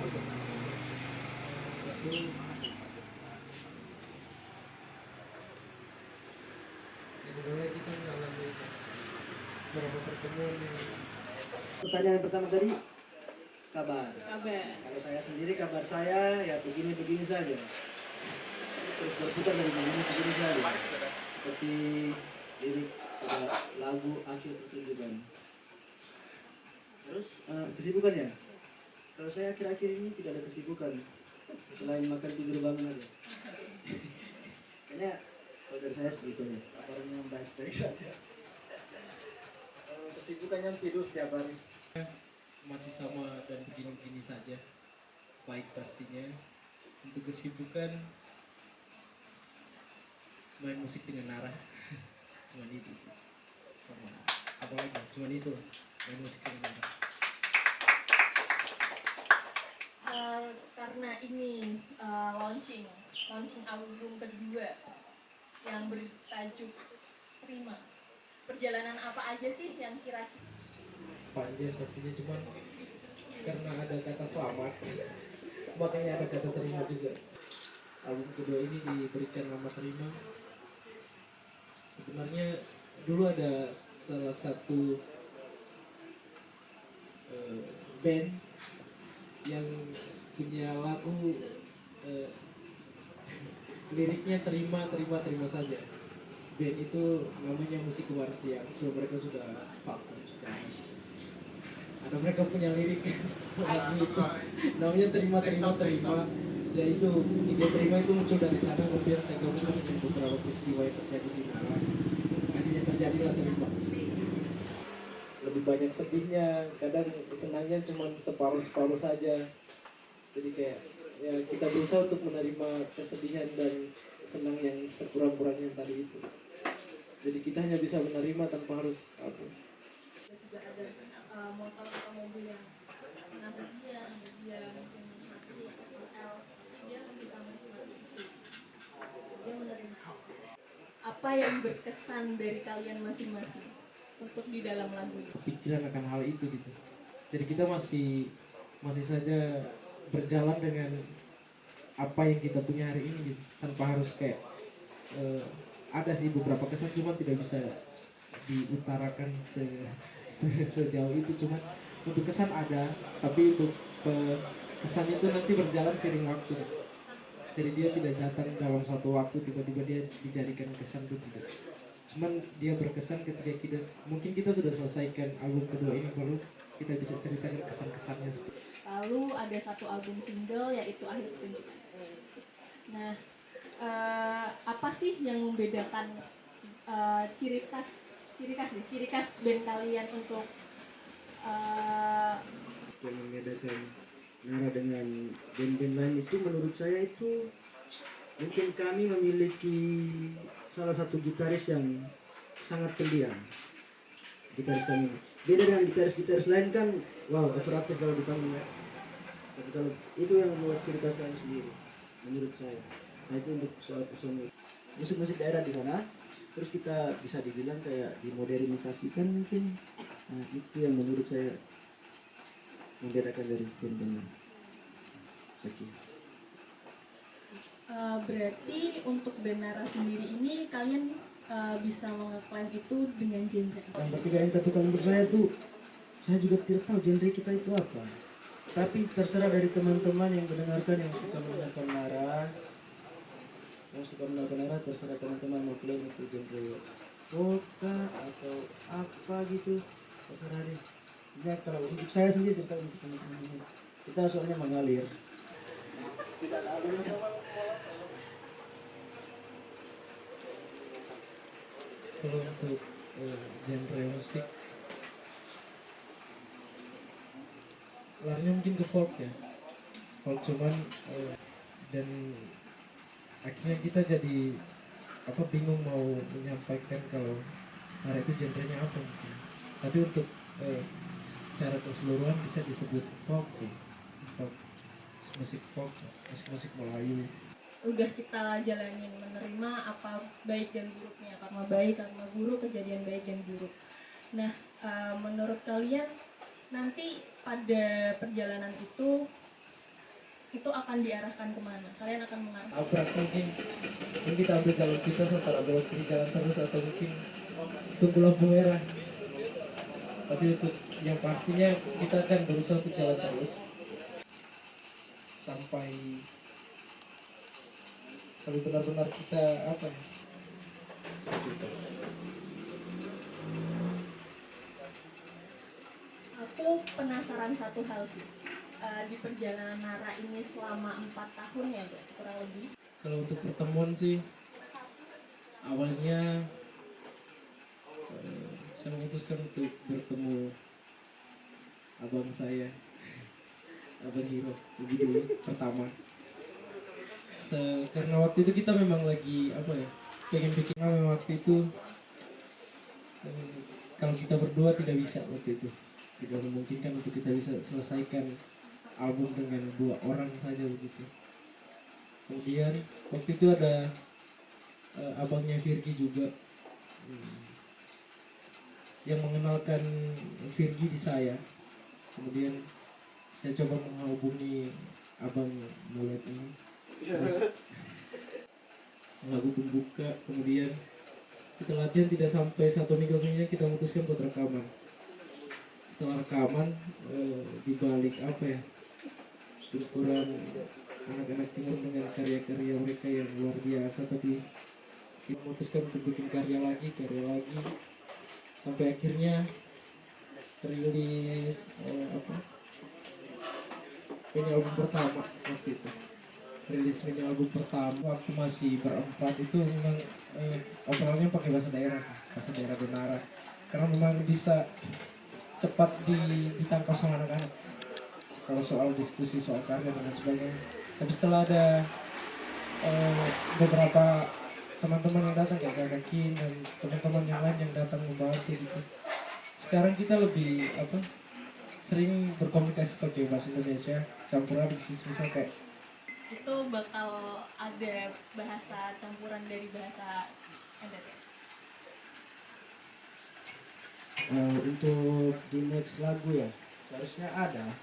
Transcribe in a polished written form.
Kita mengalami beberapa pertemuan yang... Pertanyaan pertama tadi, kabar. Kabar. Kalau saya sendiri, kabar saya ya begini-begini saja. Terus berputar dari begini-begini saja. Seperti lirik pada lagu akhir pertunjukan. Terus kesibukannya? Kalau saya akhir-akhir ini tidak ada kesibukan selain makan tidur bangun aja. Kayaknya kalau dari saya sebetulnya kabarnya baik-baik saja. Kesibukannya tidur setiap hari. Masih sama dan begini-begini saja. Baik pastinya. Untuk kesibukan main musik dengan Nara. Cuma itu sih. Sama apa lagi? Cuma itu. Main musik dengan Nara. Karena ini launching album kedua yang bertajuk Terima. Perjalanan apa aja sih yang kira-kira? Panjang pastinya, cuma karena ada kata selamat makanya ada kata terima juga. Album kedua ini diberikan nama Terima. Sebenarnya dulu ada salah satu band yang punya lagu liriknya terima saja. Band itu namanya Musik Kewarcian. Mereka sudah vakum sekarang. Ada mereka punya lirik lagu itu namanya terima. Ya itu ide terima itu muncul dari sana, kemudian saya gabungkan dengan beberapa peristiwa yang terjadi di Nara. Akhirnya terjadilah Terima. Lebih banyak sedihnya, kadang senangnya cuma separuh saja. Jadi kayak ya kita berusaha untuk menerima kesedihan dan senang yang sekurang-kurangnya tadi itu. Jadi kita hanya bisa menerima tanpa harus apa. Juga ada motor atau mobil yang mengangkat dia mungkin mati atau else, tapi dia bisa menikmati itu. Dia menerima. Apa yang berkesan dari kalian masing-masing untuk di dalam lagu ini? Pikiran akan hal itu gitu. Jadi kita masih saja berjalan dengan apa yang kita punya hari ini gitu. Tanpa harus kayak ada sih beberapa kesan, cuma tidak bisa diutarakan sejauh itu. Cuma untuk kesan ada, tapi untuk kesan itu nanti berjalan seiring waktu. Jadi dia tidak datang dalam satu waktu tiba-tiba dia dijadikan kesan itu tidak. Cuman dia berkesan ketika mungkin kita sudah selesaikan album kedua ini, baru kita bisa ceritakan kesan-kesannya. Lalu ada satu album single yaitu Akhir Pertunjukan. Nah, apa sih yang membedakan ciri khas band kalian untuk Yang membedakan Nara dengan band-band lain itu menurut saya itu mungkin kami memiliki salah satu gitaris yang sangat pendiam. Gitaris kami beda dengan gitaris lain kan, wow, overaktif kalau di panggung ya. Tapi kalau itu yang membuat ciri khas kami sendiri menurut saya. Nah itu untuk soal personil musik-musik daerah di sana. Terus kita bisa dibilang kayak dimodernisasikan mungkin. Nah itu yang menurut saya membedakan dari band-band sekian. Berarti untuk band Nara sendiri ini kalian bisa mengeklaim itu dengan genre. Yang bertiga ini, tapi kalau menurut saya tuh saya juga tidak tahu genre kita itu apa. Tapi terserah dari teman-teman yang mendengarkan, yang suka mendengarkan Nara, terserah teman-teman mau klaim itu genre folk atau apa gitu, terserah deh. Ya kalau untuk saya sendiri, kalau untuk teman-teman kita soalnya mengalir. Tidak ada masalah. Kalau untuk genre musik larinya mungkin ke folk ya, folk, cuman dan akhirnya kita jadi bingung mau menyampaikan kalau Nara itu genrenya apa mungkin. Tapi untuk secara keseluruhan bisa disebut folk sih, folk, musik folk, musik Melayu. Udah kita jalanin, menerima apa baik dan buruknya, karma baik, karma buruk, kejadian baik dan buruk. Nah, menurut kalian nanti pada perjalanan itu itu akan diarahkan kemana? Kalian akan mengarahkan? Abrak mungkin kita ambil jalan kita antara belok kiri jalan terus atau mungkin tunggu lampu merah. Tapi untuk yang pastinya kita akan berusaha untuk jalan terus sampai benar-benar kita apa ya, Aku penasaran satu hal sih. Di perjalanan Nara ini selama 4 tahun ya, Bu, kurang lebih. kalau untuk pertemuan sih awalnya saya memutuskan untuk bertemu abang saya, abang Hiro lebih dulu pertama. Karena waktu itu kita memang lagi apa ya, pengen bikin waktu itu kalau kita berdua tidak bisa waktu itu, tidak memungkinkan untuk kita bisa selesaikan album dengan 2 orang saja begitu. Kemudian waktu itu ada abangnya Virgi juga yang mengenalkan Virgi di saya. Kemudian saya coba menghubungi abang Mulet ini, terus lagu pembuka. Kemudian kita latihan tidak sampai 1 minggu kemudian kita memutuskan buat rekaman. Setelah rekaman di balik apa ya, ukuran anak-anak timur dengan karya-karya mereka yang luar biasa, tapi kita memutuskan untuk bikin karya lagi sampai akhirnya rilis mini album pertama. Waktu itu rilis mini album pertama waktu masih berempat itu memang overallnya pakai bahasa daerah Donara, karena memang bisa cepat ditangkap sama anak-anak kalau soal diskusi soal karya dan sebagainya. Tapi setelah ada beberapa teman-teman yang datang kayak Kakak Kim dan teman-teman yang lain yang datang membantu gitu, sekarang kita lebih sering berkomunikasi pakai bahasa Indonesia campuran misal kayak Itu bakal ada bahasa campuran dari bahasa NTT. Untuk di next lagu ya seharusnya ada